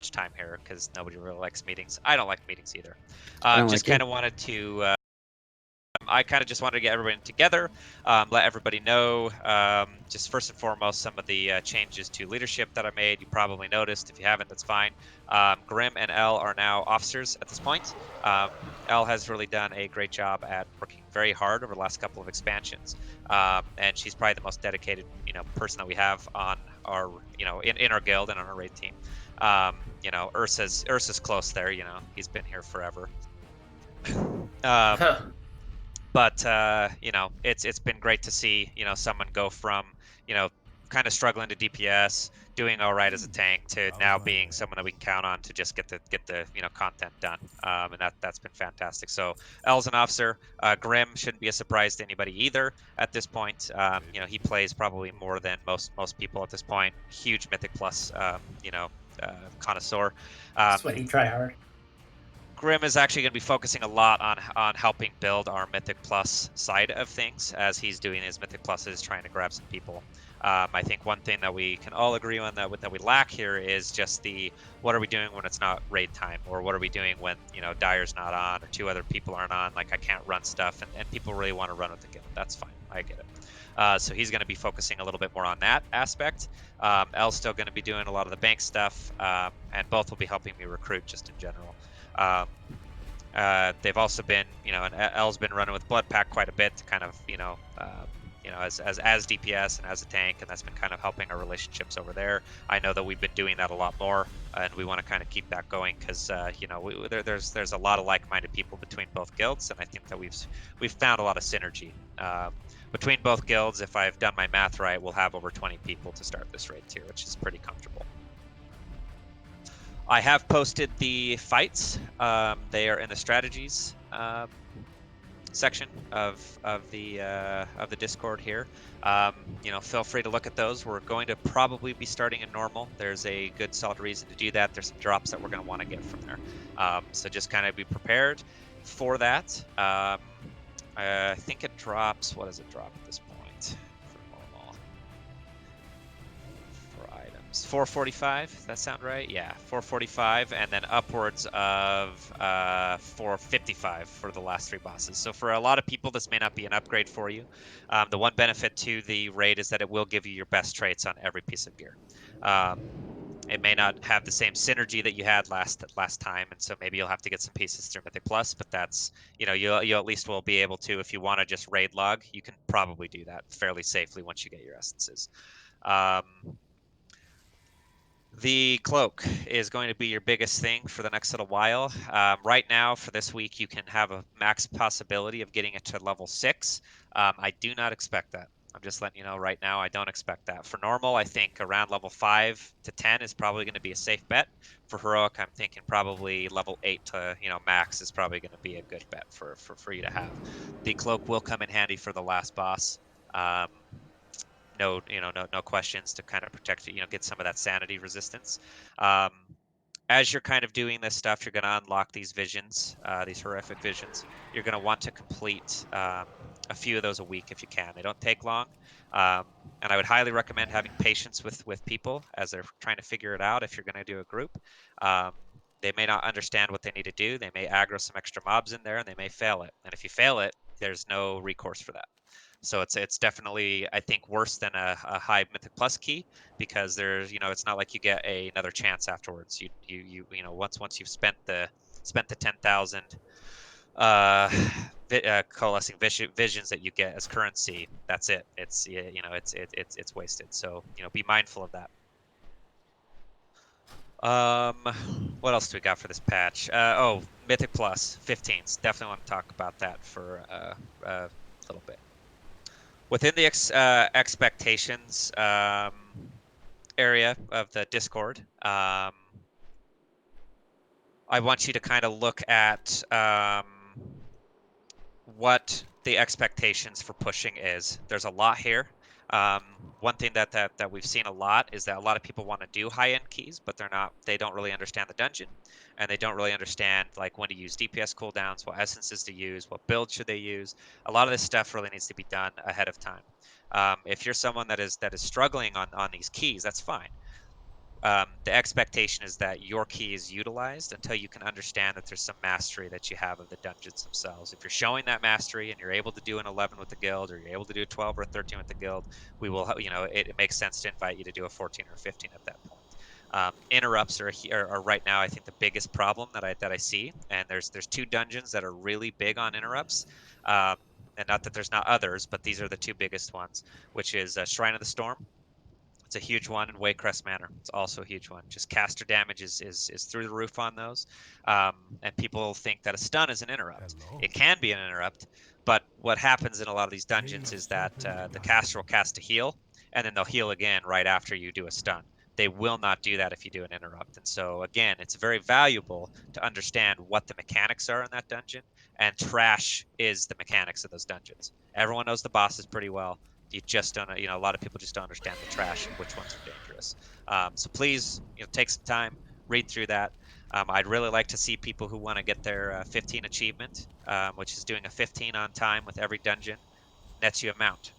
time here because nobody really likes meetings. I don't like meetings either. I don't Just like kind it. of wanted to. I kind of just wanted to get everybody together, let everybody know, just first and foremost, some of the changes to leadership that I made. You probably noticed. If you haven't, that's fine. Grim and Elle are now officers at this point. Elle has really done a great job at working very hard over the last couple of expansions, and she's probably the most dedicated, person that we have on our, in our guild and on our raid team. Ursa's close there. He's been here forever. But it's been great to see someone go from kind of struggling to DPS, doing all right as a tank, to now being someone that we can count on to just get the content done, and that's been fantastic. So El's an officer. Grim shouldn't be a surprise to anybody either at this point. He plays probably more than most people at this point. Huge Mythic Plus connoisseur. Sweaty try hard. Grim is actually going to be focusing a lot on helping build our Mythic Plus side of things as he's doing his Mythic Pluses, trying to grab some people. I think one thing that we can all agree on that we lack here is just what are we doing when it's not raid time, or what are we doing when Dyer's not on or two other people aren't on. Like, I can't run stuff, and people really want to run with the guild. That's fine, I get it. So he's going to be focusing a little bit more on that aspect. El's still going to be doing a lot of the bank stuff, and both will be helping me recruit just in general. They've also been, and El's been running with Blood Pack quite a bit to kind of, as DPS and as a tank, and that's been kind of helping our relationships over there. I know that we've been doing that a lot more, and we want to kind of keep that going because, there's a lot of like-minded people between both guilds, and I think that we've found a lot of synergy. Between both guilds, if I've done my math right, we'll have over 20 people to start this raid tier, which is pretty comfortable. I have posted the fights. They are in the strategies section of the Discord here. Feel free to look at those. We're going to probably be starting in normal. There's a good solid reason to do that. There's some drops that we're going to want to get from there. So just kind of be prepared for that. I think it drops. What does it drop at this point for normal? 445. Does that sound right? Yeah, 445, and then upwards of 455 for the last 3 bosses. So for a lot of people, this may not be an upgrade for you. The one benefit to the raid is that it will give you your best traits on every piece of gear. It may not have the same synergy that you had last time, and so maybe you'll have to get some pieces through Mythic Plus, but that's, you at least will be able to, if you want to just raid log, you can probably do that fairly safely once you get your essences. The cloak is going to be your biggest thing for the next little while. Right now, for this week, you can have a max possibility of getting it to level 6. I do not expect that. I'm just letting you know right now, I don't expect that. For normal, I think around level 5 to 10 is probably going to be a safe bet. For heroic, I'm thinking probably level 8 to max is probably going to be a good bet for you to have. The cloak will come in handy for the last boss. No questions, to kind of protect it, get some of that sanity resistance. As you're kind of doing this stuff, you're going to unlock these visions, these horrific visions. You're going to want to complete a few of those a week if you can. They don't take long, and I would highly recommend having patience with people as they're trying to figure it out. If you're going to do a group, they may not understand what they need to do. They may aggro some extra mobs in there, and they may fail it. And if you fail it, there's no recourse for that. So it's definitely, I think, worse than a high Mythic Plus key, because there's, it's not like you get another chance afterwards. You once you've spent the 10,000 coalescing visions that you get as currency, that's it. It's it's wasted. So be mindful of that. What else do we got for this patch? Mythic Plus 15s. Definitely want to talk about that for a little bit. Within the expectations area of the Discord, I want you to kind of look at what the expectations for pushing is. There's a lot here. One thing that we've seen a lot is that a lot of people want to do high-end keys, but they don't really understand the dungeon, and they don't really understand like when to use DPS cooldowns, what essences to use, what build should they use. A lot of this stuff really needs to be done ahead of time. If you're someone that is struggling on these keys, that's fine. the expectation is that your key is utilized until you can understand that there's some mastery that you have of the dungeons themselves. If you're showing that mastery and you're able to do an 11 with the guild, or you're able to do a 12 or a 13 with the guild, we will, it makes sense to invite you to do a 14 or a 15 at that point. Interrupts are right now, I think, the biggest problem that I see. And there's two dungeons that are really big on interrupts. And not that there's not others, but these are the two biggest ones, which is Shrine of the Storm. It's a huge one, and Waycrest Manor. It's also a huge one. Just caster damage is through the roof on those, and people think that a stun is an interrupt. It can be an interrupt, but what happens in a lot of these dungeons is that the caster will cast a heal, and then they'll heal again right after you do a stun. They will not do that if you do an interrupt. And so again, it's very valuable to understand what the mechanics are in that dungeon, and trash is the mechanics of those dungeons. Everyone knows the bosses pretty well. You just don't, a lot of people just don't understand the trash and which ones are dangerous. So please, take some time, read through that. I'd really like to see people who want to get their 15 achievement, which is doing a 15 on time with every dungeon, nets you a mount.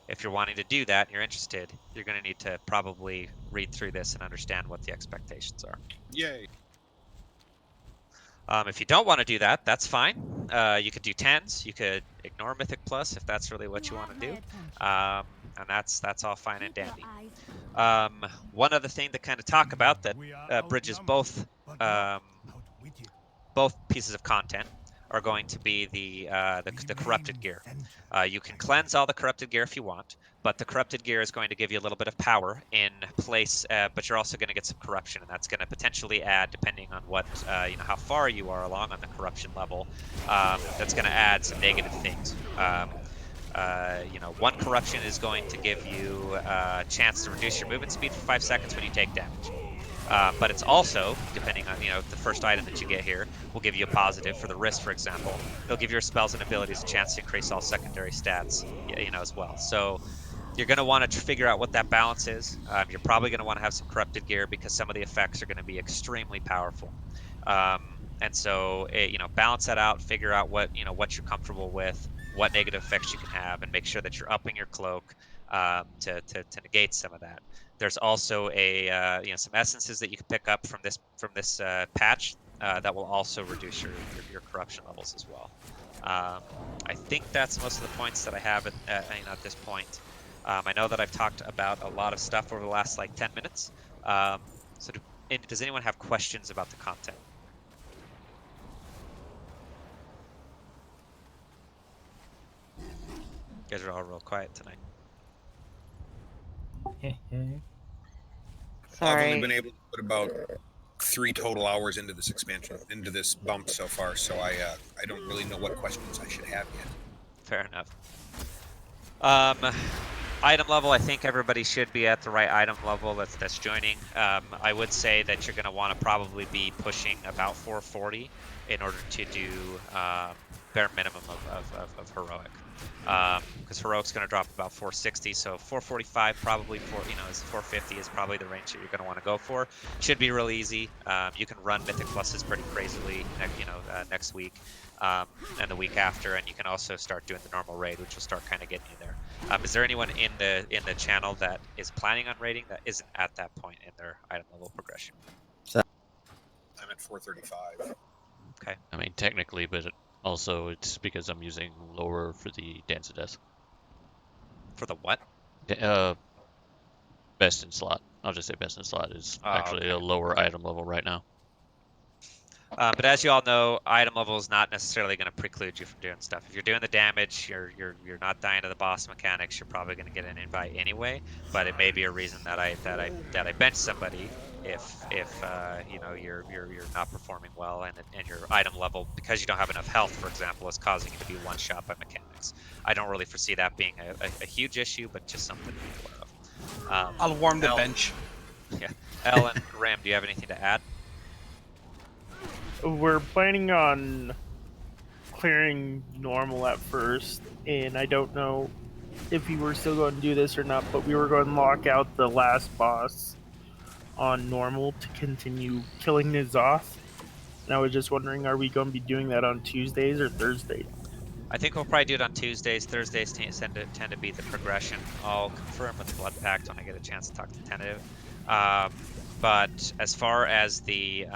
If you're wanting to do that and you're interested, you're going to need to probably read through this and understand what the expectations are. Yay. If you don't want to do that, that's fine. You could do 10s. You could ignore Mythic Plus if that's really what you want to do. And that's all fine and dandy. One other thing to kind of talk about that bridges both pieces of content are going to be the corrupted gear. You can cleanse all the corrupted gear if you want, but the corrupted gear is going to give you a little bit of power in place, but you're also going to get some corruption, and that's going to potentially add, depending on what how far you are along on the corruption level, that's going to add some negative things. One corruption is going to give you a chance to reduce your movement speed for 5 seconds when you take damage. But it's also, depending on, the first item that you get here will give you a positive. For the wrist, for example, it'll give your spells and abilities a chance to increase all secondary stats, as well. So you're going to want to figure out what that balance is. You're probably going to want to have some corrupted gear because some of the effects are going to be extremely powerful. And so, balance that out, figure out what you're comfortable with, what negative effects you can have, and make sure that you're upping your cloak to negate some of that. There's also some essences that you can pick up from this patch that will also reduce your corruption levels as well. I think that's most of the points that I have at this point. I know that I've talked about a lot of stuff over the last 10 minutes. So does anyone have questions about the content? You guys are all real quiet tonight. I've only been able to put about 3 total hours into this expansion, into this bump so far, so I don't really know what questions I should have yet. Fair enough. Item level, I think everybody should be at the right item level that's joining. I would say that you're going to want to probably be pushing about 440 in order to do bare minimum of heroic. Because heroic's going to drop about 460, so 445 probably is 450 is probably the range that you're going to want to go for. Should be real easy. You can run Mythic Pluses pretty crazily, next week and the week after, and you can also start doing the normal raid, which will start kind of getting you there. Is there anyone in the channel that is planning on raiding that isn't at that point in their item level progression? I'm at 435. Okay. I mean, technically, but also it's because I'm using lower for the Dance of Death. For the what? Best in slot. I'll just say best in slot is actually a lower item level right now. But as you all know, item level is not necessarily going to preclude you from doing stuff. If you're doing the damage, you're not dying to the boss mechanics, you're probably going to get an invite anyway. But it may be a reason that I bench somebody if you're not performing well and your item level, because you don't have enough health, for example, is causing you to be one shot by mechanics. I don't really foresee that being a huge issue, but just something to be aware of. I'll warm the bench. Yeah. Elle and Ram, do you have anything to add? We're planning on clearing normal at first, and I don't know if we were still going to do this or not, but we were going to lock out the last boss on normal to continue killing Nizoth. And I was just wondering, are we going to be doing that on Tuesdays or Thursdays? I think we'll probably do it on Tuesdays. Thursdays tend to be the progression. I'll confirm with the Blood Pact when I get a chance to talk to Tentative. But as far as the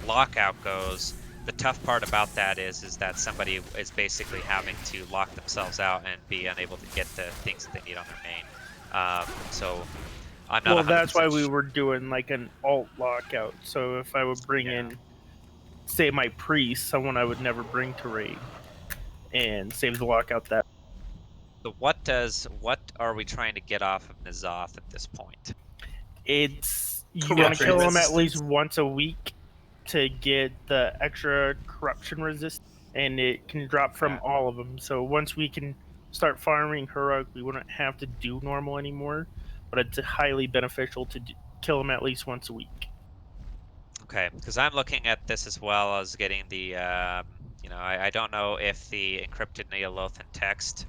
lockout goes, the tough part about that is that somebody is basically having to lock themselves out and be unable to get the things that they need on their main. So I'm not. Well, that's why 100% we were doing like an alt lockout. So if I would bring in, say, my priest, someone I would never bring to raid, and save the lockout that. So what are we trying to get off of N'Zoth at this point? It's you want to Corruption kill him at least resistance. once a week to get the extra corruption resist, and it can drop from Okay. all of them. So once we can start farming heroic, we wouldn't have to do normal anymore. But it's highly beneficial to kill him at least once a week. Okay, because I'm looking at this as well as getting the, you know, I don't know if the encrypted Neolothan text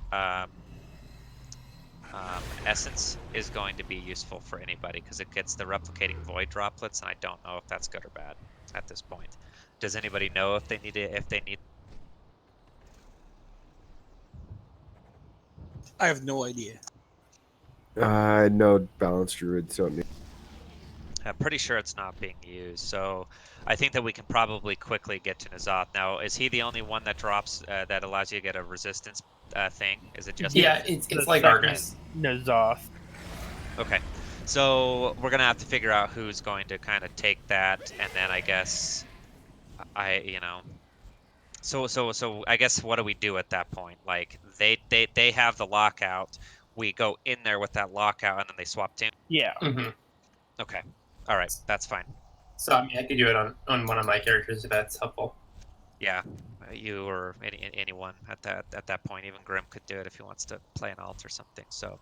essence is going to be useful for anybody because it gets the replicating void droplets, and I don't know if that's good or bad at this point. Does anybody know if they need it? If they need? I have no idea. No balanced druids don't need. I'm pretty sure it's not being used, so I think that we can probably quickly get to N'Zoth. Now, is he the only one that drops that allows you to get a resistance thing? Is it just? Yeah, it's The like second Argus. N'Zoth. Okay, so we're gonna have to figure out who's going to kind of take that, and then I guess you know. So I guess what do we do at that point? Like they have the lockout. We go in there with that lockout, and then they swap team. Yeah. Hmm. Okay, all right, that's fine. So I mean, I could do it on one of my characters if that's helpful. Yeah, you or anyone at that point, even Grim could do it if he wants to play an alt or something. So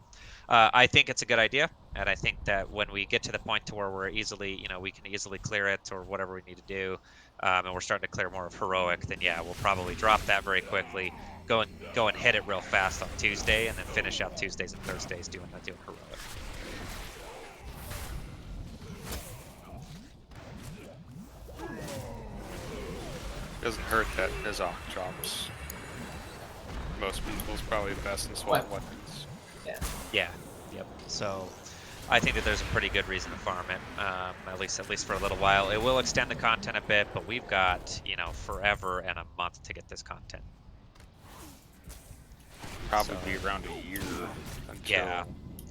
I think it's a good idea, and I think that when we get to the point to where we're easily, you know, we can easily clear it or whatever we need to do, and we're starting to clear more of heroic, then yeah, we'll probably drop that very quickly, go and hit it real fast on Tuesday, and then finish out Tuesdays and Thursdays doing heroic. Doesn't hurt that N'Zoth drops most people's probably the best in swap weapons. Yeah. Yep. So I think that there's a pretty good reason to farm it, at least for a little while. It will extend the content a bit, but we've got, you know, forever and a month to get this content. Probably be around a year until. Yeah.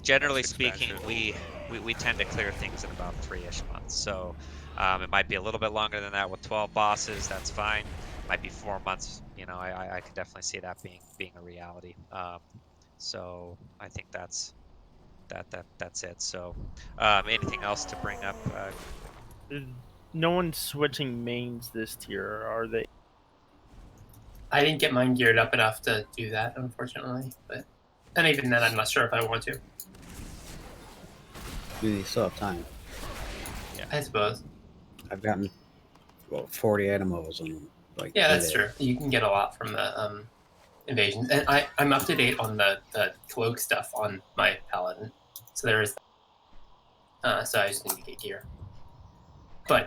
Generally next speaking, expansion. we tend to clear things in about 3-ish months. So it might be a little bit longer than that with 12 bosses. That's fine. Might be 4 months. You know, I can definitely see that being a reality. So I think that's it. So anything else to bring up? No one's switching mains this tier, are they? I didn't get mine geared up enough to do that, unfortunately. And even then, I'm not sure if I want to. You still have time. I suppose. I've gotten 40 animals and like. Yeah, that's true. You can get a lot from the invasion, and I'm up to date on the cloak stuff on my paladin. So there is. So I just need to get gear. But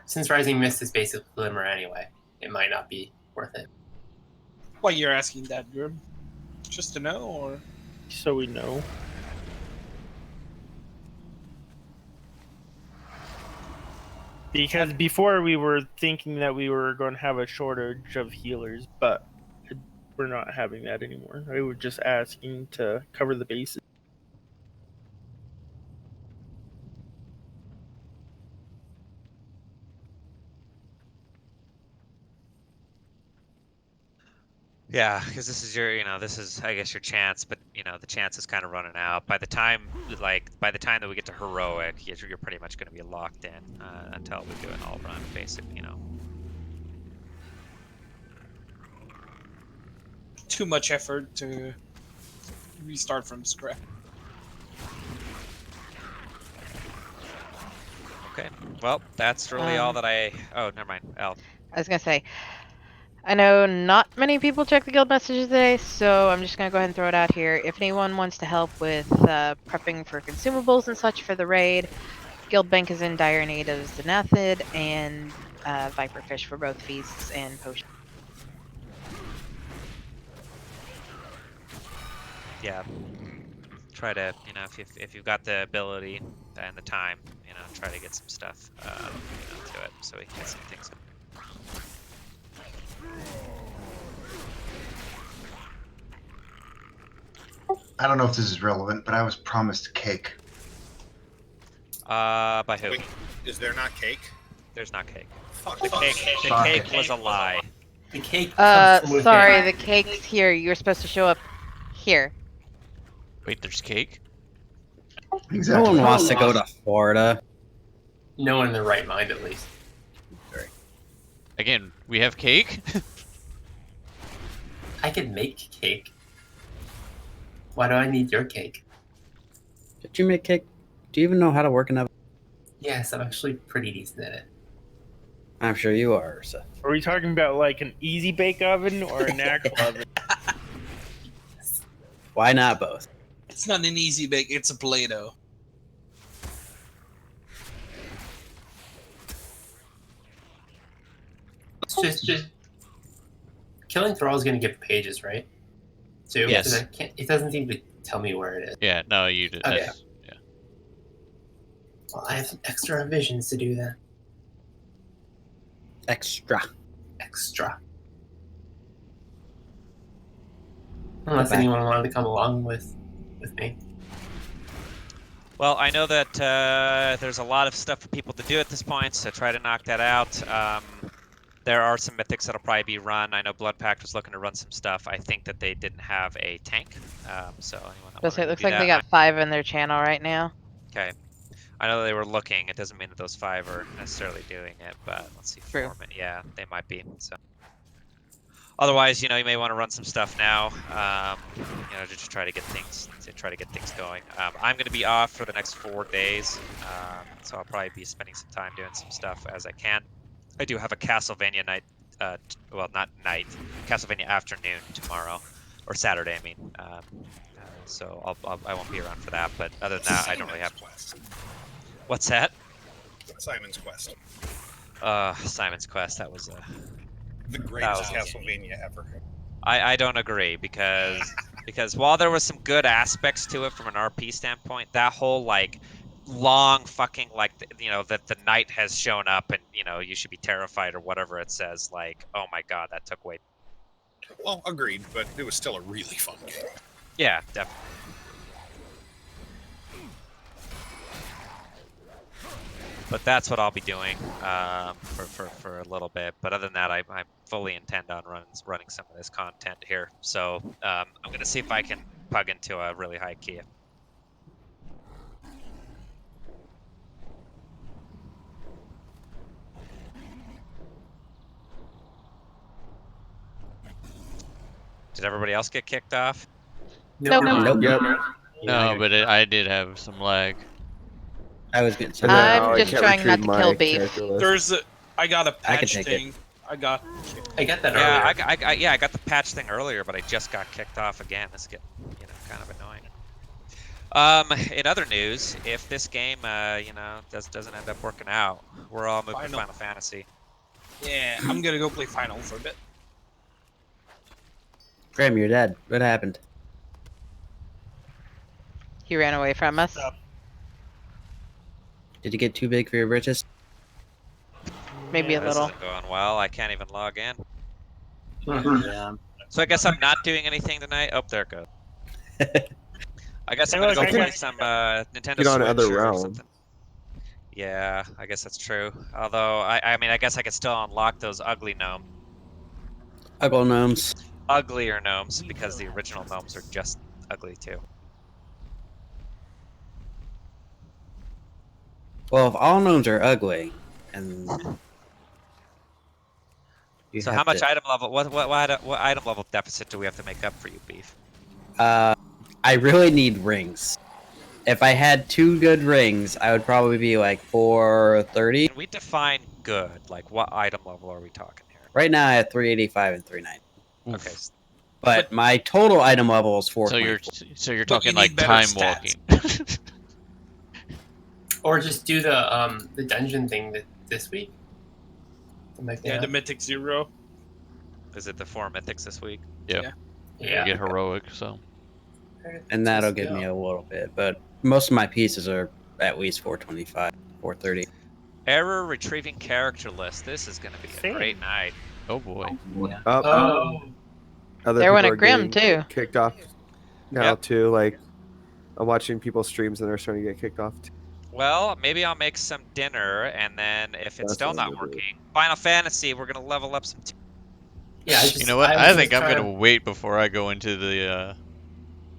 since Rising Mist is basically Glimmer anyway, it might not be worth it. Why you're asking that, Grim? Just to know, or So we know. Because before we were thinking that we were going to have a shortage of healers, but we're not having that anymore. We were just asking to cover the bases. Yeah, because this is your, you know, this is, I guess, your chance, but you know, the chance is kind of running out. By the time that we get to heroic, you're pretty much going to be locked in until we do an all run, basically, you know. too much effort to restart from scratch. Okay, well, that's really all that I. Oh, never mind. I was gonna say, I know not many people check the guild messages today, so I'm just gonna go ahead and throw it out here. If anyone wants to help with prepping for consumables and such for the raid, Guild Bank is in dire need of Xanathid and Viperfish for both feasts and potions. Yeah. Try to, you know, if you've got the ability, and the time, try to get some stuff to it so we can get some things. I don't know if this is relevant, but I was promised cake. By who? Wait, is there not cake? There's not cake. Fuck. The cake was a lie. The cake. comes from Sorry, within. the cake's here. You were supposed to show up here. Wait, there's cake? No one wants to go to Florida. No one in their right mind, at least. Again, we have cake? I can make cake. Why do I need your cake? Did you make cake? Do you even know how to work an oven? Yes, I'm actually pretty decent at it. I'm sure you are, Ursa. Are we talking about like an easy bake oven or an actual oven? Why not both? It's not an easy bake. It's a Play-Doh. It's just killing Thrall is going to give pages, right? Too. Yes. 'Cause it doesn't seem to tell me where it is. Yeah, no, you did. Okay. that's- Yeah. Well, I have some extra visions to do that. Extra. Extra. Unless Back. anyone wanted to come along with me. Well, I know that there's a lot of stuff for people to do at this point, so try to knock that out. There are some mythics that'll probably be run. I know Blood Pact was looking to run some stuff. I think that they didn't have a tank, so anyone that It wanted looks to do like they that, got 5 in their channel right now. Okay. I know they were looking. It doesn't mean that those 5 are necessarily doing it, but let's see. True. Foreman. Yeah, they might be. So. Otherwise, you may want to run some stuff now, to just try to get things going. I'm going to be off for the next 4 days, so I'll probably be spending some time doing some stuff as I can. I do have a Castlevania night, well, not night, Castlevania afternoon tomorrow, or Saturday, I mean. So I won't be around for that, but other than that, I don't really have. Quest. What's that? Simon's Quest. Simon's Quest. That was The greatest Castlevania ever. I don't agree because while there was some good aspects to it from an RP standpoint, that whole long fucking that the knight has shown up and you should be terrified or whatever it says, oh my god, that took way. Well, agreed, but it was still a really fun game. Yeah, definitely. But that's what I'll be doing for a little bit. But other than that, I fully intend on running some of this content here. So I'm going to see if I can plug into a really high key. Did everybody else get kicked off? Nope. Nope. Yep. No, but I did have some lag. I was getting some. I'm I just can't trying not retrieve to my kill beef. character list. There's a. I got a I can patch take thing. I got that Yeah, earlier. I got the patch thing earlier, but I just got kicked off again. It's getting kind of annoying. In other news, if this game doesn't end up working out, we're all moving to Final Fantasy. Yeah, I'm gonna go play Final for a bit. Graham, you're dead. What happened? He ran away from us. Stop. Did you get too big for your britches? Maybe a This little. isn't going well. I can't even log in. Yeah. So I guess I'm not doing anything tonight. Oh, there it goes. I guess I'm Hey, gonna go look, I play can- some Nintendo Get on Switch other or realm. something. Yeah, I guess that's true. Although I mean, I guess I could still unlock those ugly gnomes. Ugly gnomes. Uglier gnomes, because the original gnomes are just ugly too. Well, if all gnomes are ugly, and you So have how much to- item level? What item level deficit do we have to make up for you, Beef? I really need rings. If I had 2 good rings, I would probably be like 430. Can we define good? Like, what item level are we talking here? Right now, I have 385 and 390. Okay. But my total item level is So 424. you're But you talking need like better time stats. walking. Or just do the dungeon thing this week. Yeah, the Mythic Zero. Is it the 4 mythics this week? Yeah. You get heroic, so And that'll give me a little bit. But most of my pieces are at least 425, 430. Error retrieving character list. This is going to be a great night. Oh boy. Yeah. Oh. Other There people went a are Grim, getting too. kicked off now Yep. too. Like I'm watching people's streams and they're starting to get kicked off. Too. Well, maybe I'll make some dinner, and then if it's That's still what I'm not gonna do. working, Final Fantasy, we're going to level up some. Yeah, You know what? I was think just I'm trying gonna wait before I go into the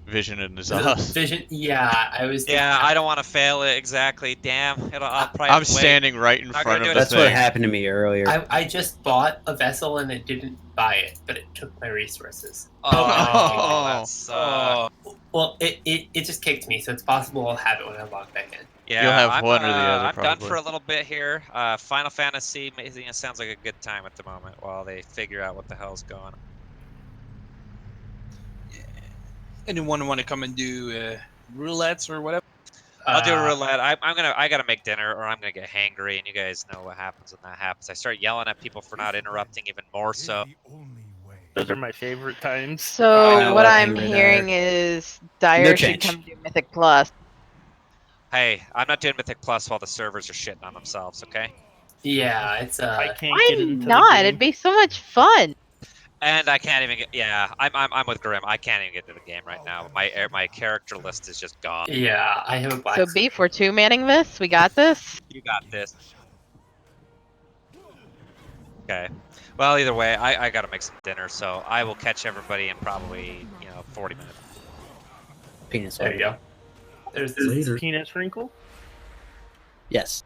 Vision and The Nazas. Vision. Yeah, I was. Yeah, I don't want to fail it exactly. Damn, I'll probably I'm have to wait. standing right in Not front gonna of do the it. That's what thing. happened to me earlier. I just bought a vessel and it didn't buy it, but it took my resources. Oh, Oh. that sucks. Well, it just kicked me, so it's possible I'll have it when I log back in. Yeah, You'll have I'm, one or the other, I'm done probably. for a little bit here. Final Fantasy it sounds like a good time at the moment while they figure out what the hell's going on. Anyone want to come and do roulettes or whatever? I'll do a roulette. I gotta make dinner or I'm gonna get hangry, and you guys know what happens when that happens. I start yelling at people for not interrupting even more so. Those are my favorite times. So what love I'm Angry hearing Dire. is Dire should change. come do Mythic Plus. Hey, I'm not doing Mythic Plus while the servers are shitting on themselves, okay? Yeah, it's I can't Why get into not? the game. It'd be so much fun. And I can't even get. Yeah, I'm with Grim. I can't even get to the game right now. My character list is just gone. Yeah, I have a black. So Beef, we're two-manning this. We got this. You got this. Okay. Well, either way, I gotta make some dinner, so I will catch everybody in probably 40 minutes. Penis. There you go. There's Penis wrinkle? Yes.